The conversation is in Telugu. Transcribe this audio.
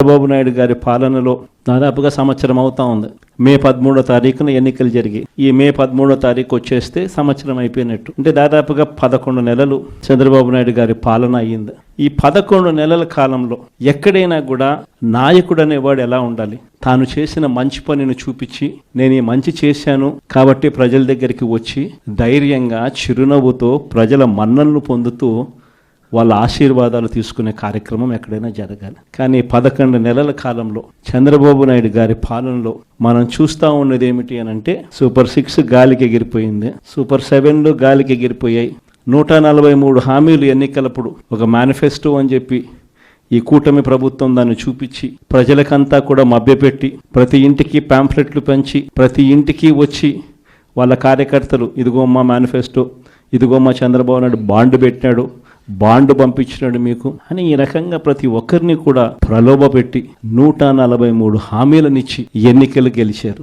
చంద్రబాబు నాయుడు గారి పాలనలో దాదాపుగా సంవత్సరం అవుతా ఉంది. మే 13వ తారీఖున ఎన్నికలు జరిగాయి. ఈ మే 13వ తారీఖు వచ్చేస్తే సంవత్సరం అయిపోయినట్టు. అంటే దాదాపుగా 11 నెలలు చంద్రబాబు నాయుడు గారి పాలన అయ్యింది. ఈ 11 నెలల కాలంలో ఎక్కడైనా కూడా నాయకుడు అనేవాడు ఎలా ఉండాలి? తాను చేసిన మంచి పనిని చూపించి నేను ఈ మంచి చేశాను కాబట్టి ప్రజల దగ్గరికి వచ్చి ధైర్యంగా చిరునవ్వుతో ప్రజల మన్ననలు పొందుతూ వాళ్ళ ఆశీర్వాదాలు తీసుకునే కార్యక్రమం ఎక్కడైనా జరగాలి. కానీ 11 నెలల కాలంలో చంద్రబాబు నాయుడు గారి పాలనలో మనం చూస్తూ ఉన్నది ఏమిటి అని అంటే, సూపర్ 6 గాలికి ఎగిరిపోయింది, సూపర్ 7లు గాలికి ఎగిరిపోయాయి. 143 హామీలు ఎన్నికలప్పుడు ఒక మేనిఫెస్టో అని చెప్పి ఈ కూటమి ప్రభుత్వం దాన్ని చూపించి ప్రజలకంతా కూడా మభ్యపెట్టి ప్రతి ఇంటికి పాంఫ్లెట్లు పంచి ప్రతి ఇంటికి వచ్చి వాళ్ళ కార్యకర్తలు ఇదిగో మా మేనిఫెస్టో, ఇదిగో మా చంద్రబాబు నాయుడు బాండ్ పెట్టినాడు, బాండ్ పంపించినాడు మీకు అని ఈ రకంగా ప్రతి ఒక్కరిని కూడా ప్రలోభ పెట్టి 143 హామీలనిచ్చి ఎన్నికలు గెలిచారు.